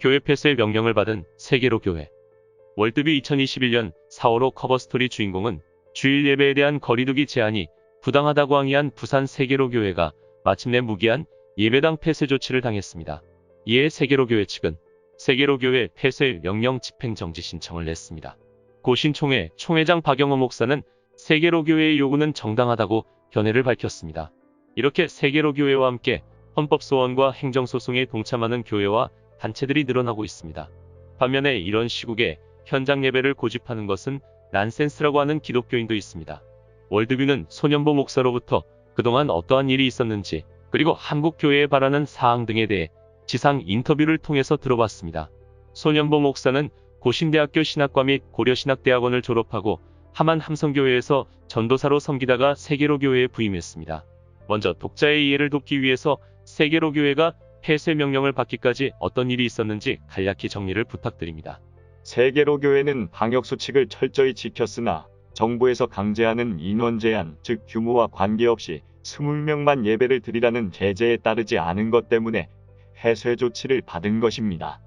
교회 폐쇄 명령을 받은 세계로 교회. 월드뷰 2021년 4월호 커버스토리 주인공은 주일 예배에 대한 거리두기 제한이 부당하다고 항의한 부산 세계로 교회가 마침내 무기한 예배당 폐쇄 조치를 당했습니다. 이에 세계로 교회 측은 세계로 교회 폐쇄 명령 집행정지 신청을 냈습니다. 고신총회 총회장 박영호 목사는 세계로 교회의 요구는 정당하다고 견해를 밝혔습니다. 이렇게 세계로 교회와 함께 헌법소원과 행정소송에 동참하는 교회와 단체들이 늘어나고 있습니다. 반면에 이런 시국에 현장 예배를 고집하는 것은 난센스라고 하는 기독교인도 있습니다. 월드뷰는 소년보 목사로부터 그동안 어떠한 일이 있었는지 그리고 한국 교회에 바라는 사항 등에 대해 지상 인터뷰를 통해서 들어봤습니다. 소년보 목사는 고신대학교 신학과 및 고려신학대학원을 졸업하고 하만 함성교회에서 전도사로 섬기다가 세계로 교회에 부임했습니다. 먼저 독자의 이해를 돕기 위해서 세계로 교회가 폐쇄 명령을 받기까지 어떤 일이 있었는지 간략히 정리를 부탁드립니다. 세계로 교회는 방역수칙을 철저히 지켰으나 정부에서 강제하는 인원 제한, 즉 규모와 관계없이 20명만 예배를 드리라는 제재에 따르지 않은 것 때문에 폐쇄 조치를 받은 것입니다.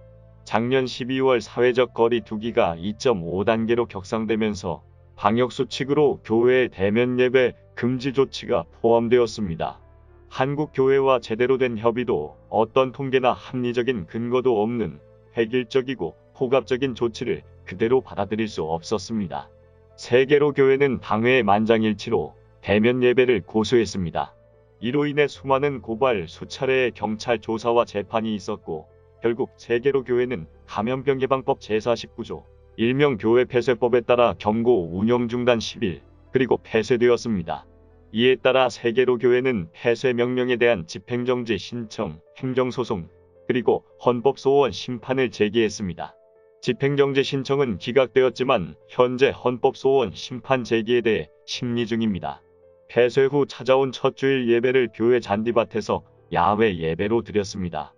작년 12월 사회적 거리 두기가 2.5단계로 격상되면서 방역수칙으로 교회의 대면 예배 금지 조치가 포함되었습니다. 한국 교회와 제대로 된 협의도 어떤 통계나 합리적인 근거도 없는 획일적이고 포괄적인 조치를 그대로 받아들일 수 없었습니다. 세계로 교회는 당회 만장일치로 대면 예배를 고수했습니다. 이로 인해 수많은 고발, 수차례의 경찰 조사와 재판이 있었고 결국 세계로 교회는 감염병 예방법 제49조 일명 교회 폐쇄법에 따라 경고 운영 중단 10일 그리고 폐쇄되었습니다. 이에 따라 세계로 교회는 폐쇄 명령에 대한 집행정지 신청, 행정소송 그리고 헌법소원 심판을 제기했습니다. 집행정지 신청은 기각되었지만 현재 헌법소원 심판 제기에 대해 심리 중입니다. 폐쇄 후 찾아온 첫 주일 예배를 교회 잔디밭에서 야외 예배로 드렸습니다.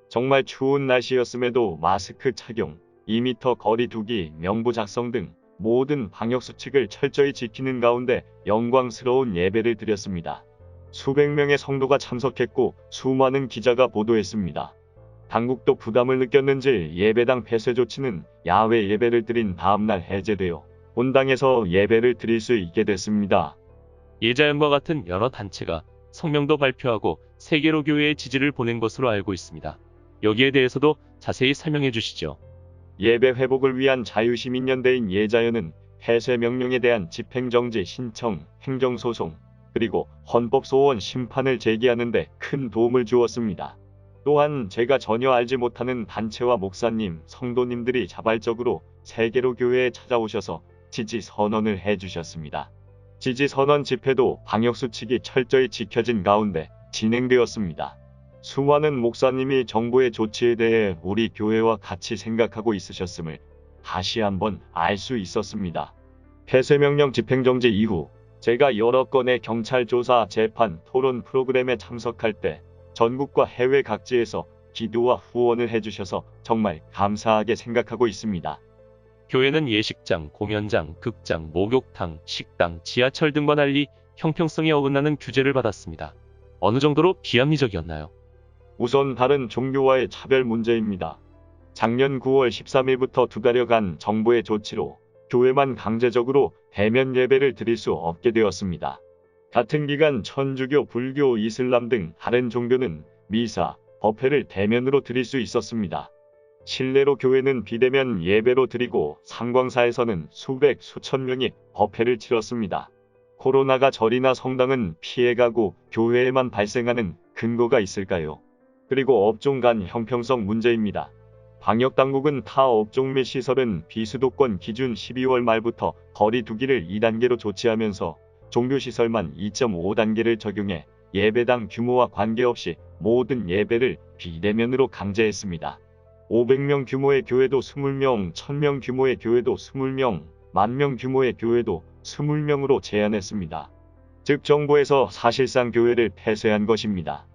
정말 추운 날씨였음에도 마스크 착용, 2m 거리 두기, 명부 작성 등 모든 방역수칙을 철저히 지키는 가운데 영광스러운 예배를 드렸습니다. 수백 명의 성도가 참석했고 수많은 기자가 보도했습니다. 당국도 부담을 느꼈는지 예배당 폐쇄 조치는 야외 예배를 드린 다음날 해제되어 본당에서 예배를 드릴 수 있게 됐습니다. 예자연과 같은 여러 단체가 성명도 발표하고 세계로 교회의 지지를 보낸 것으로 알고 있습니다. 여기에 대해서도 자세히 설명해 주시죠. 예배 회복을 위한 자유시민연대인 예자연은 폐쇄 명령에 대한 집행정지 신청, 행정소송, 그리고 헌법소원 심판을 제기하는 데 큰 도움을 주었습니다. 또한 제가 전혀 알지 못하는 단체와 목사님, 성도님들이 자발적으로 세계로 교회에 찾아오셔서 지지 선언을 해주셨습니다. 지지 선언 집회도 방역수칙이 철저히 지켜진 가운데 진행되었습니다. 수많은 목사님이 정부의 조치에 대해 우리 교회와 같이 생각하고 있으셨음을 다시 한번 알 수 있었습니다. 폐쇄명령 집행정지 이후 제가 여러 건의 경찰 조사, 재판, 토론 프로그램에 참석할 때 전국과 해외 각지에서 기도와 후원을 해주셔서 정말 감사하게 생각하고 있습니다. 교회는 예식장, 공연장, 극장, 목욕탕, 식당, 지하철 등과 달리 형평성에 어긋나는 규제를 받았습니다. 어느 정도로 비합리적이었나요? 우선 다른 종교와의 차별 문제입니다. 작년 9월 13일부터 2달여간 정부의 조치로 교회만 강제적으로 대면 예배를 드릴 수 없게 되었습니다. 같은 기간 천주교, 불교, 이슬람 등 다른 종교는 미사, 법회를 대면으로 드릴 수 있었습니다. 실내로 교회는 비대면 예배로 드리고 상광사에서는 수백, 수천 명이 법회를 치렀습니다. 코로나가 절이나 성당은 피해가고 교회에만 발생하는 근거가 있을까요? 그리고 업종 간 형평성 문제입니다. 방역당국은 타 업종 및 시설은 비수도권 기준 12월 말부터 거리 두기를 2단계로 조치하면서 종교시설만 2.5단계를 적용해 예배당 규모와 관계없이 모든 예배를 비대면으로 강제했습니다. 500명 규모의 교회도 20명, 1000명 규모의 교회도 20명, 10,000명 규모의 교회도 20명으로 제한했습니다. 즉 정부에서 사실상 교회를 폐쇄한 것입니다.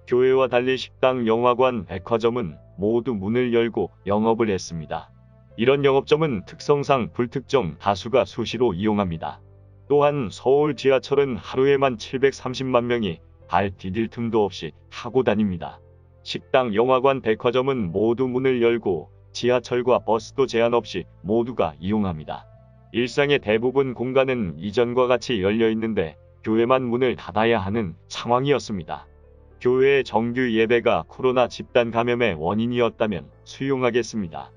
교회와 달리 식당, 영화관, 백화점은 모두 문을 열고 영업을 했습니다. 이런 영업점은 특성상 불특정 다수가 수시로 이용합니다. 또한 서울 지하철은 하루에만 730만 명이 발 디딜 틈도 없이 타고 다닙니다. 식당, 영화관, 백화점은 모두 문을 열고 지하철과 버스도 제한 없이 모두가 이용합니다. 일상의 대부분 공간은 이전과 같이 열려 있는데 교회만 문을 닫아야 하는 상황이었습니다. 교회의 정규 예배가 코로나 집단 감염의 원인이었다면 수용하겠습니다.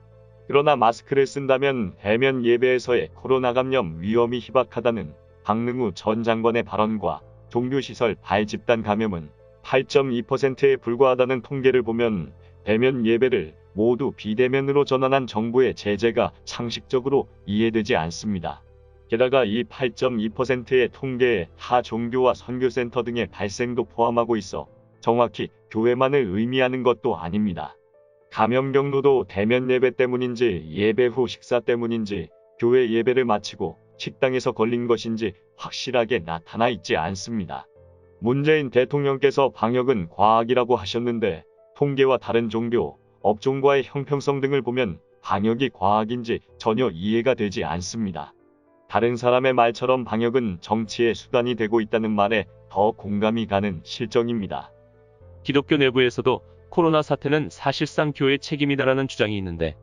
그러나 마스크를 쓴다면 대면 예배에서의 코로나 감염 위험이 희박하다는 박능우 전 장관의 발언과 종교시설 발집단 감염은 8.2%에 불과하다는 통계를 보면 대면 예배를 모두 비대면으로 전환한 정부의 제재가 상식적으로 이해되지 않습니다. 게다가 이 8.2%의 통계에 타 종교와 선교센터 등의 발생도 포함하고 있어 정확히 교회만을 의미하는 것도 아닙니다. 감염 경로도 대면 예배 때문인지 예배 후 식사 때문인지 교회 예배를 마치고 식당에서 걸린 것인지 확실하게 나타나 있지 않습니다. 문재인 대통령께서 방역은 과학이라고 하셨는데 통계와 다른 종교, 업종과의 형평성 등을 보면 방역이 과학인지 전혀 이해가 되지 않습니다. 다른 사람의 말처럼 방역은 정치의 수단이 되고 있다는 말에 더 공감이 가는 실정입니다. 기독교 내부에서도 코로나 사태는 사실상 교회 책임이다라는 주장이 있는데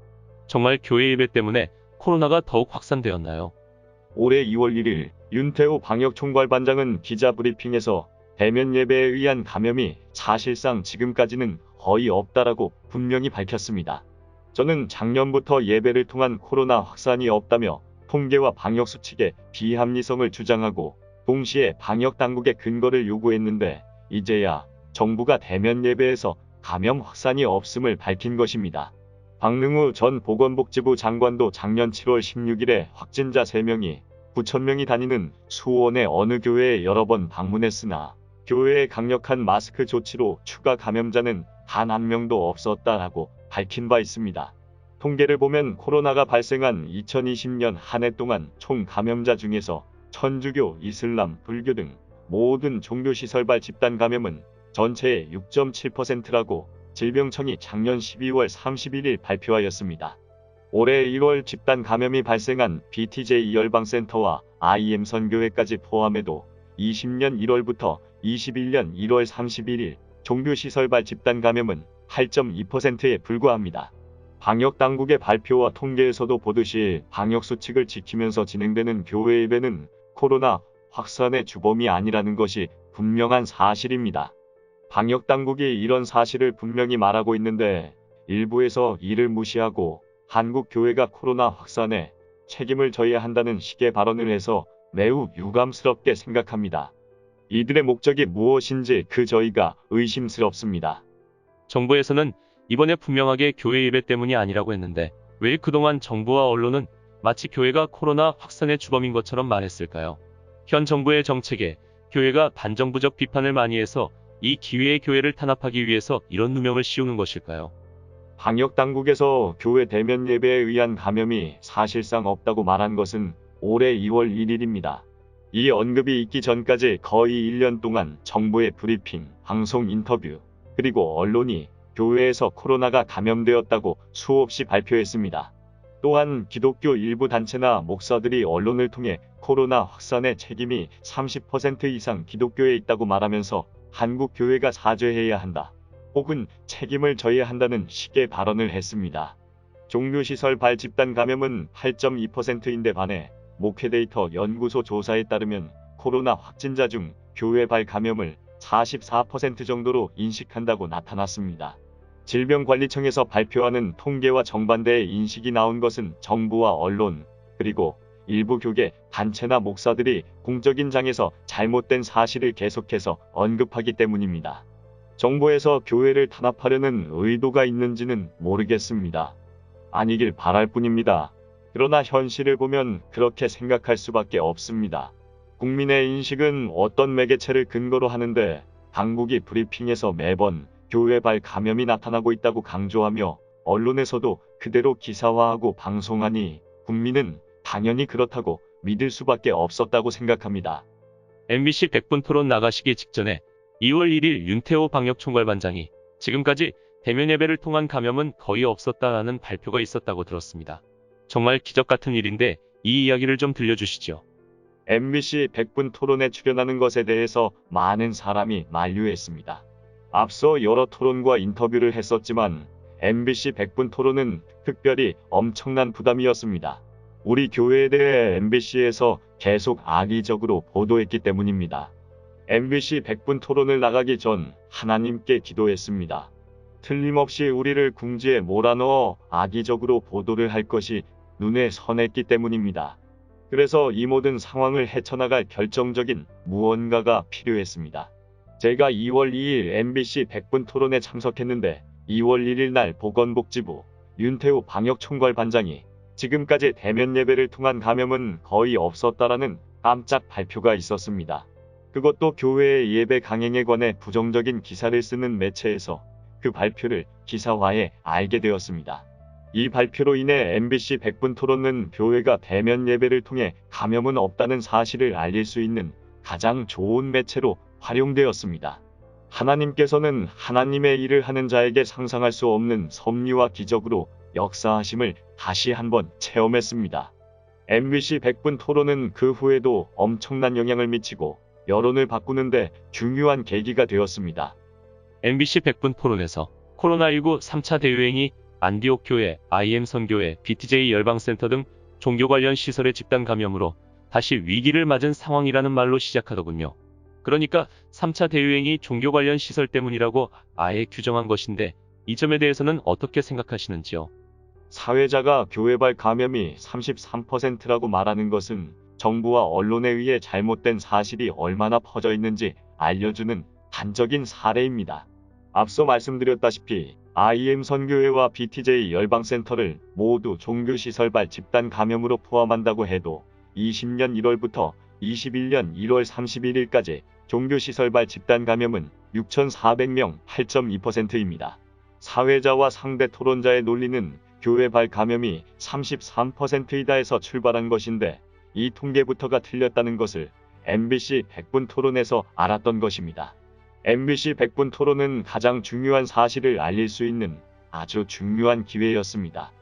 정말 교회 예배 때문에 코로나가 더욱 확산되었나요? 올해 2월 1일 윤태호 방역총괄반장은 기자브리핑에서 대면 예배에 의한 감염이 사실상 지금까지는 거의 없다라고 분명히 밝혔습니다. 저는 작년부터 예배를 통한 코로나 확산이 없다며 통계와 방역 수칙의 비합리성을 주장하고 동시에 방역 당국의 근거를 요구했는데 이제야 정부가 대면 예배에서 감염 확산이 없음을 밝힌 것입니다. 박능우 전 보건복지부 장관도 작년 7월 16일에 확진자 3명이 9,000명이 다니는 수원의 어느 교회에 여러 번 방문했으나 교회의 강력한 마스크 조치로 추가 감염자는 단 한 명도 없었다라고 밝힌 바 있습니다. 통계를 보면 코로나가 발생한 2020년 한 해 동안 총 감염자 중에서 천주교, 이슬람, 불교 등 모든 종교시설발 집단 감염은 전체의 6.7%라고 질병청이 작년 12월 31일 발표하였습니다. 올해 1월 집단 감염이 발생한 BTJ 열방센터와 IM 선교회까지 포함해도 20년 1월부터 21년 1월 31일 종교시설발 집단 감염은 8.2%에 불과합니다. 방역당국의 발표와 통계에서도 보듯이 방역수칙을 지키면서 진행되는 교회 예배는 코로나 확산의 주범이 아니라는 것이 분명한 사실입니다. 방역당국이 이런 사실을 분명히 말하고 있는데 일부에서 이를 무시하고 한국 교회가 코로나 확산에 책임을 져야 한다는 식의 발언을 해서 매우 유감스럽게 생각합니다. 이들의 목적이 무엇인지 저희가 의심스럽습니다. 정부에서는 이번에 분명하게 교회 예배 때문이 아니라고 했는데 왜 그동안 정부와 언론은 마치 교회가 코로나 확산의 주범인 것처럼 말했을까요? 현 정부의 정책에 교회가 반정부적 비판을 많이 해서 이 기회에 교회를 탄압하기 위해서 이런 누명을 씌우는 것일까요? 방역당국에서 교회 대면 예배에 의한 감염이 사실상 없다고 말한 것은 올해 2월 1일입니다. 이 언급이 있기 전까지 거의 1년 동안 정부의 브리핑, 방송 인터뷰, 그리고 언론이 교회에서 코로나가 감염되었다고 수없이 발표했습니다. 또한 기독교 일부 단체나 목사들이 언론을 통해 코로나 확산의 책임이 30% 이상 기독교에 있다고 말하면서 한국 교회가 사죄해야 한다, 혹은 책임을 져야 한다는 식의 발언을 했습니다. 종교시설 발 집단 감염은 8.2%인데 반해 목회데이터 연구소 조사에 따르면 코로나 확진자 중 교회 발 감염을 44% 정도로 인식한다고 나타났습니다. 질병관리청에서 발표하는 통계와 정반대의 인식이 나온 것은 정부와 언론, 그리고 일부 교계, 단체나 목사들이 공적인 장에서 잘못된 사실을 계속해서 언급하기 때문입니다. 정부에서 교회를 탄압하려는 의도가 있는지는 모르겠습니다. 아니길 바랄 뿐입니다. 그러나 현실을 보면 그렇게 생각할 수밖에 없습니다. 국민의 인식은 어떤 매개체를 근거로 하는데 당국이 브리핑에서 매번 교회 발 감염이 나타나고 있다고 강조하며 언론에서도 그대로 기사화하고 방송하니 국민은 당연히 그렇다고 믿을 수밖에 없었다고 생각합니다. MBC 100분 토론 나가시기 직전에 2월 1일 윤태호 방역총괄반장이 지금까지 대면 예배를 통한 감염은 거의 없었다라는 발표가 있었다고 들었습니다. 정말 기적 같은 일인데 이 이야기를 좀 들려주시죠. MBC 100분 토론에 출연하는 것에 대해서 많은 사람이 만류했습니다. 앞서 여러 토론과 인터뷰를 했었지만 MBC 100분 토론은 특별히 엄청난 부담이었습니다. 우리 교회에 대해 MBC에서 계속 악의적으로 보도했기 때문입니다. MBC 100분 토론을 나가기 전 하나님께 기도했습니다. 틀림없이 우리를 궁지에 몰아넣어 악의적으로 보도를 할 것이 눈에 선했기 때문입니다. 그래서 이 모든 상황을 헤쳐나갈 결정적인 무언가가 필요했습니다. 제가 2월 2일 MBC 100분 토론에 참석했는데 2월 1일 날 보건복지부 윤태우 방역총괄반장이 지금까지 대면 예배를 통한 감염은 거의 없었다라는 깜짝 발표가 있었습니다. 그것도 교회의 예배 강행에 관해 부정적인 기사를 쓰는 매체에서 그 발표를 기사화해 알게 되었습니다. 이 발표로 인해 MBC 100분 토론은 교회가 대면 예배를 통해 감염은 없다는 사실을 알릴 수 있는 가장 좋은 매체로 활용되었습니다. 하나님께서는 하나님의 일을 하는 자에게 상상할 수 없는 섭리와 기적으로 역사하심을 다시 한번 체험했습니다. MBC 100분 토론은 그 후에도 엄청난 영향을 미치고 여론을 바꾸는데 중요한 계기가 되었습니다. MBC 100분 토론에서 코로나19 3차 대유행이 안디옥 교회, IM 선교회, BTJ 열방센터 등 종교 관련 시설의 집단 감염으로 다시 위기를 맞은 상황이라는 말로 시작하더군요. 그러니까 3차 대유행이 종교 관련 시설 때문이라고 아예 규정한 것인데 이 점에 대해서는 어떻게 생각하시는지요? 사회자가 교회발 감염이 33%라고 말하는 것은 정부와 언론에 의해 잘못된 사실이 얼마나 퍼져 있는지 알려주는 단적인 사례입니다. 앞서 말씀드렸다시피 IM 선교회와 BTJ 열방센터를 모두 종교시설발 집단 감염으로 포함한다고 해도 20년 1월부터 21년 1월 31일까지 종교시설발 집단 감염은 6,400명 8.2%입니다. 사회자와 상대 토론자의 논리는 교회발 감염이 33%이다에서 출발한 것인데 이 통계부터가 틀렸다는 것을 MBC 100분 토론에서 알았던 것입니다. MBC 100분 토론은 가장 중요한 사실을 알릴 수 있는 아주 중요한 기회였습니다.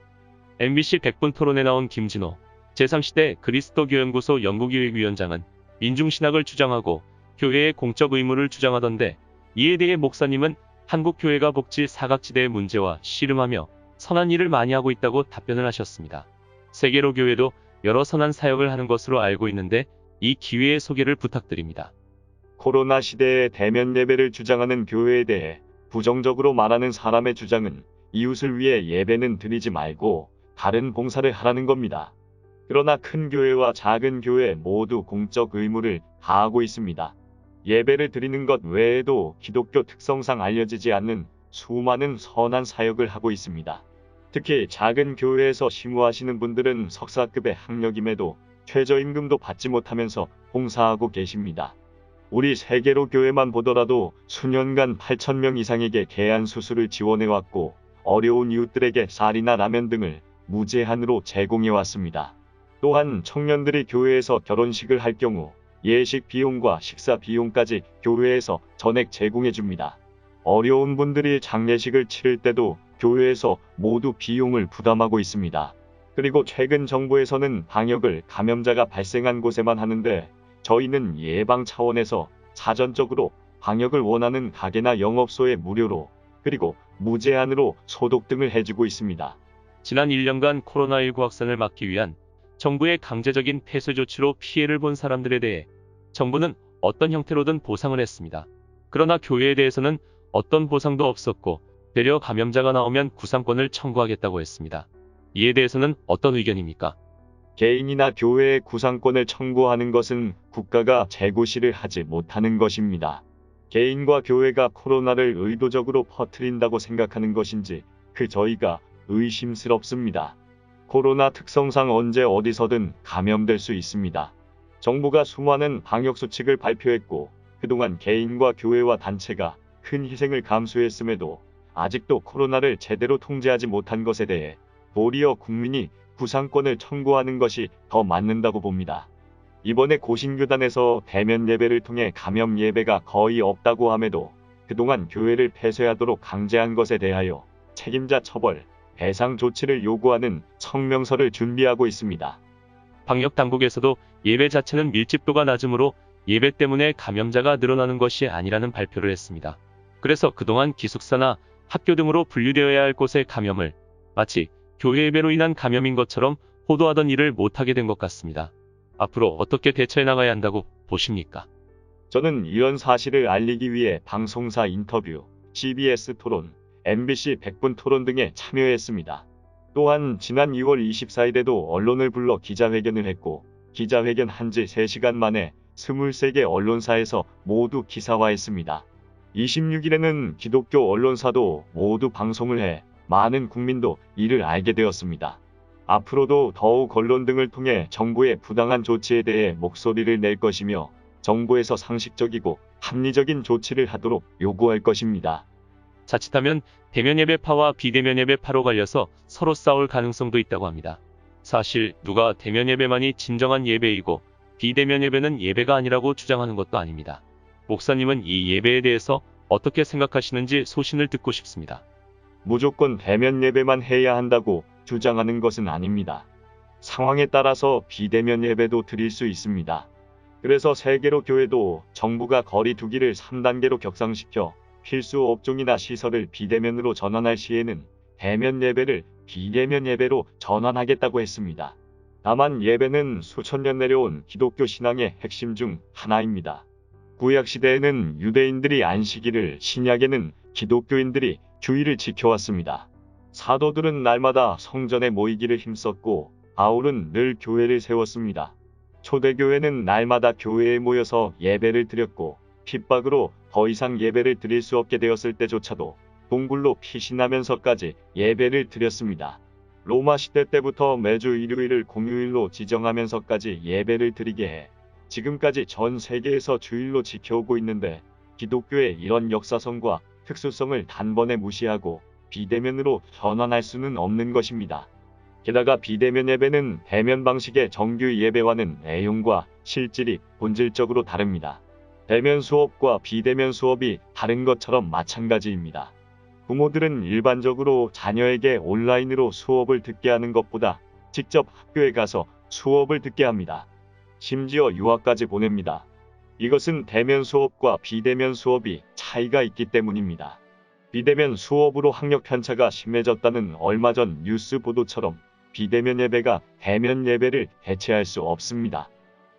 MBC 100분 토론에 나온 김진호 제3시대 그리스도교연구소 연구기획위원장은 민중신학을 주장하고 교회의 공적 의무를 주장하던데 이에 대해 목사님은 한국교회가 복지 사각지대의 문제와 씨름하며 선한 일을 많이 하고 있다고 답변을 하셨습니다. 세계로 교회도 여러 선한 사역을 하는 것으로 알고 있는데 이 기회의 소개를 부탁드립니다. 코로나 시대에 대면 예배를 주장하는 교회에 대해 부정적으로 말하는 사람의 주장은 이웃을 위해 예배는 드리지 말고 다른 봉사를 하라는 겁니다. 그러나 큰 교회와 작은 교회 모두 공적 의무를 다하고 있습니다. 예배를 드리는 것 외에도 기독교 특성상 알려지지 않는 수많은 선한 사역을 하고 있습니다. 특히 작은 교회에서 심우하시는 분들은 석사급의 학력임에도 최저임금도 받지 못하면서 봉사하고 계십니다. 우리 세계로 교회만 보더라도 수년간 8,000명 이상에게 개안 수술을 지원해왔고 어려운 이웃들에게 쌀이나 라면 등을 무제한으로 제공해왔습니다. 또한 청년들이 교회에서 결혼식을 할 경우 예식 비용과 식사 비용까지 교회에서 전액 제공해줍니다. 어려운 분들이 장례식을 치를 때도 교회에서 모두 비용을 부담하고 있습니다. 그리고 최근 정부에서는 방역을 감염자가 발생한 곳에만 하는데 저희는 예방 차원에서 사전적으로 방역을 원하는 가게나 영업소에 무료로 그리고 무제한으로 소독 등을 해주고 있습니다. 지난 1년간 코로나19 확산을 막기 위한 정부의 강제적인 폐쇄 조치로 피해를 본 사람들에 대해 정부는 어떤 형태로든 보상을 했습니다. 그러나 교회에 대해서는 어떤 보상도 없었고 되려 감염자가 나오면 구상권을 청구하겠다고 했습니다. 이에 대해서는 어떤 의견입니까? 개인이나 교회의 구상권을 청구하는 것은 국가가 재고시를 하지 못하는 것입니다. 개인과 교회가 코로나를 의도적으로 퍼뜨린다고 생각하는 것인지 저희가 의심스럽습니다. 코로나 특성상 언제 어디서든 감염될 수 있습니다. 정부가 수많은 방역수칙을 발표했고 그동안 개인과 교회와 단체가 큰 희생을 감수했음에도 아직도 코로나를 제대로 통제하지 못한 것에 대해 도리어 국민이 구상권을 청구하는 것이 더 맞는다고 봅니다. 이번에 고신교단에서 대면 예배를 통해 감염 예배가 거의 없다고 함에도 그동안 교회를 폐쇄하도록 강제한 것에 대하여 책임자 처벌, 배상 조치를 요구하는 성명서를 준비하고 있습니다. 방역 당국에서도 예배 자체는 밀집도가 낮으므로 예배 때문에 감염자가 늘어나는 것이 아니라는 발표를 했습니다. 그래서 그동안 기숙사나 학교 등으로 분류되어야 할 곳의 감염을 마치 교회 예배로 인한 감염인 것처럼 호도하던 일을 못하게 된 것 같습니다. 앞으로 어떻게 대처해 나가야 한다고 보십니까? 저는 이런 사실을 알리기 위해 방송사 인터뷰, CBS 토론, MBC 100분 토론 등에 참여했습니다. 또한 지난 2월 24일에도 언론을 불러 기자회견을 했고 기자회견 한 지 3시간 만에 23개 언론사에서 모두 기사화했습니다. 26일에는 기독교 언론사도 모두 방송을 해 많은 국민도 이를 알게 되었습니다. 앞으로도 더욱 언론 등을 통해 정부의 부당한 조치에 대해 목소리를 낼 것이며 정부에서 상식적이고 합리적인 조치를 하도록 요구할 것입니다. 자칫하면 대면 예배파와 비대면 예배파로 갈려서 서로 싸울 가능성도 있다고 합니다. 사실 누가 대면 예배만이 진정한 예배이고 비대면 예배는 예배가 아니라고 주장하는 것도 아닙니다. 목사님은 이 예배에 대해서 어떻게 생각하시는지 소신을 듣고 싶습니다. 무조건 대면 예배만 해야 한다고 주장하는 것은 아닙니다. 상황에 따라서 비대면 예배도 드릴 수 있습니다. 그래서 세계로 교회도 정부가 거리 두기를 3단계로 격상시켜 필수 업종이나 시설을 비대면으로 전환할 시에는 대면 예배를 비대면 예배로 전환하겠다고 했습니다. 다만 예배는 수천 년 내려온 기독교 신앙의 핵심 중 하나입니다. 구약시대에는 유대인들이 안식일을, 신약에는 기독교인들이 주일을 지켜왔습니다. 사도들은 날마다 성전에 모이기를 힘썼고 바울은 늘 교회를 세웠습니다. 초대교회는 날마다 교회에 모여서 예배를 드렸고 핍박으로 더 이상 예배를 드릴 수 없게 되었을 때조차도 동굴로 피신하면서까지 예배를 드렸습니다. 로마 시대 때부터 매주 일요일을 공휴일로 지정하면서까지 예배를 드리게 해 지금까지 전 세계에서 주일로 지켜오고 있는데 기독교의 이런 역사성과 특수성을 단번에 무시하고 비대면으로 전환할 수는 없는 것입니다. 게다가 비대면 예배는 대면 방식의 정규 예배와는 내용과 실질이 본질적으로 다릅니다. 대면 수업과 비대면 수업이 다른 것처럼 마찬가지입니다. 부모들은 일반적으로 자녀에게 온라인으로 수업을 듣게 하는 것보다 직접 학교에 가서 수업을 듣게 합니다. 심지어 유학까지 보냅니다. 이것은 대면 수업과 비대면 수업이 차이가 있기 때문입니다. 비대면 수업으로 학력 편차가 심해졌다는 얼마 전 뉴스 보도처럼 비대면 예배가 대면 예배를 대체할 수 없습니다.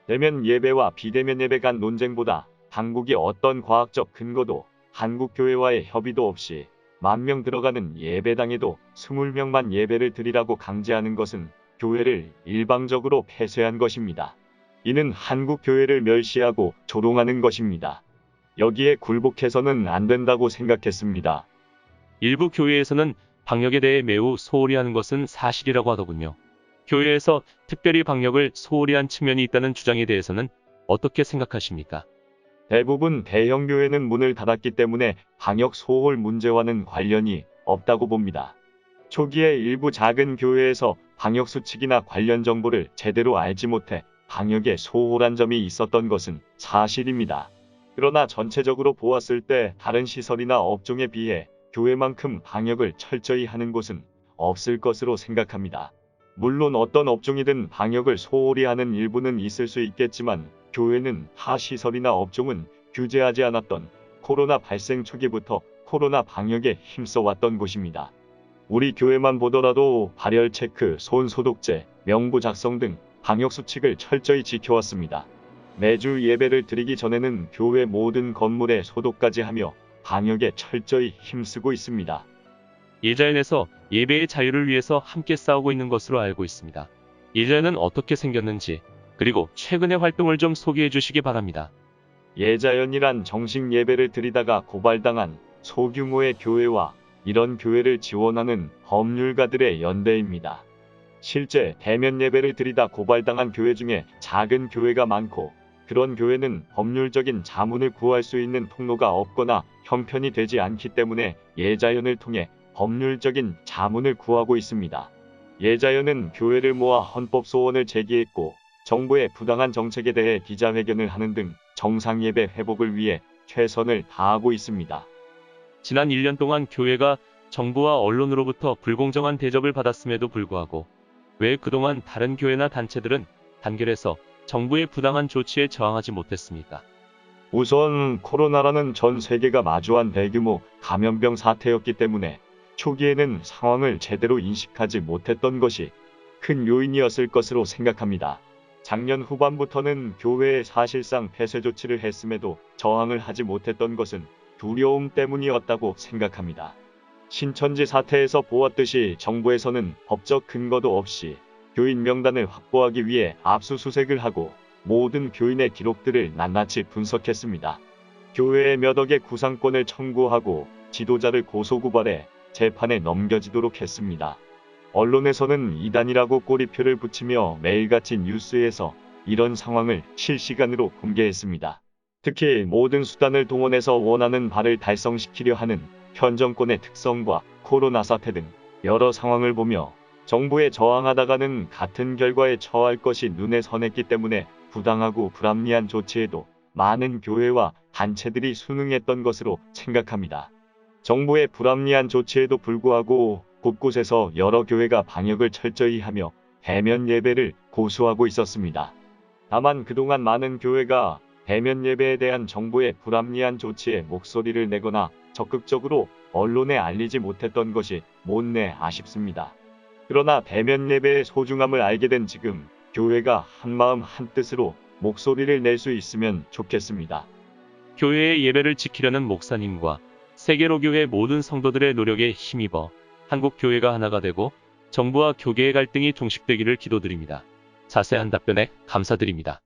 대면 예배와 비대면 예배 간 논쟁보다 당국이 어떤 과학적 근거도 한국교회와의 협의도 없이 10,000명 들어가는 예배당에도 20명만 예배를 드리라고 강제하는 것은 교회를 일방적으로 폐쇄한 것입니다. 이는 한국교회를 멸시하고 조롱하는 것입니다. 여기에 굴복해서는 안 된다고 생각했습니다. 일부 교회에서는 방역에 대해 매우 소홀히 하는 것은 사실이라고 하더군요. 교회에서 특별히 방역을 소홀히 한 측면이 있다는 주장에 대해서는 어떻게 생각하십니까? 대부분 대형 교회는 문을 닫았기 때문에 방역 소홀 문제와는 관련이 없다고 봅니다. 초기에 일부 작은 교회에서 방역 수칙이나 관련 정보를 제대로 알지 못해 방역에 소홀한 점이 있었던 것은 사실입니다. 그러나 전체적으로 보았을 때 다른 시설이나 업종에 비해 교회만큼 방역을 철저히 하는 곳은 없을 것으로 생각합니다. 물론 어떤 업종이든 방역을 소홀히 하는 일부는 있을 수 있겠지만 교회는 타 시설이나 업종은 규제하지 않았던 코로나 발생 초기부터 코로나 방역에 힘써왔던 곳입니다. 우리 교회만 보더라도 발열 체크, 손 소독제, 명부 작성 등 방역 수칙을 철저히 지켜왔습니다. 매주 예배를 드리기 전에는 교회 모든 건물에 소독까지 하며 방역에 철저히 힘쓰고 있습니다. 예자연에서 예배의 자유를 위해서 함께 싸우고 있는 것으로 알고 있습니다. 예자연은 어떻게 생겼는지 그리고 최근의 활동을 좀 소개해 주시기 바랍니다. 예자연이란 정식 예배를 드리다가 고발당한 소규모의 교회와 이런 교회를 지원하는 법률가들의 연대입니다. 실제 대면 예배를 드리다 고발당한 교회 중에 작은 교회가 많고 그런 교회는 법률적인 자문을 구할 수 있는 통로가 없거나 형편이 되지 않기 때문에 예자연을 통해 법률적인 자문을 구하고 있습니다. 예자연은 교회를 모아 헌법 소원을 제기했고 정부의 부당한 정책에 대해 기자회견을 하는 등 정상예배 회복을 위해 최선을 다하고 있습니다. 지난 1년 동안 교회가 정부와 언론으로부터 불공정한 대접을 받았음에도 불구하고 왜 그동안 다른 교회나 단체들은 단결해서 정부의 부당한 조치에 저항하지 못했습니까? 우선 코로나라는 전 세계가 마주한 대규모 감염병 사태였기 때문에 초기에는 상황을 제대로 인식하지 못했던 것이 큰 요인이었을 것으로 생각합니다. 작년 후반부터는 교회에 사실상 폐쇄 조치를 했음에도 저항을 하지 못했던 것은 두려움 때문이었다고 생각합니다. 신천지 사태에서 보았듯이 정부에서는 법적 근거도 없이 교인 명단을 확보하기 위해 압수수색을 하고 모든 교인의 기록들을 낱낱이 분석했습니다. 교회에 몇 억의 구상권을 청구하고 지도자를 고소고발해 재판에 넘겨지도록 했습니다. 언론에서는 이단이라고 꼬리표를 붙이며 매일같이 뉴스에서 이런 상황을 실시간으로 공개했습니다. 특히 모든 수단을 동원해서 원하는 바를 달성시키려 하는 현 정권의 특성과 코로나 사태 등 여러 상황을 보며 정부에 저항하다가는 같은 결과에 처할 것이 눈에 선했기 때문에 부당하고 불합리한 조치에도 많은 교회와 단체들이 순응했던 것으로 생각합니다. 정부의 불합리한 조치에도 불구하고 곳곳에서 여러 교회가 방역을 철저히 하며 대면 예배를 고수하고 있었습니다. 다만 그동안 많은 교회가 대면 예배에 대한 정부의 불합리한 조치에 목소리를 내거나 적극적으로 언론에 알리지 못했던 것이 못내 아쉽습니다. 그러나 대면 예배의 소중함을 알게 된 지금 교회가 한마음 한뜻으로 목소리를 낼 수 있으면 좋겠습니다. 교회의 예배를 지키려는 목사님과 세계로교회 모든 성도들의 노력에 힘입어 한국 교회가 하나가 되고 정부와 교계의 갈등이 종식되기를 기도드립니다. 자세한 답변에 감사드립니다.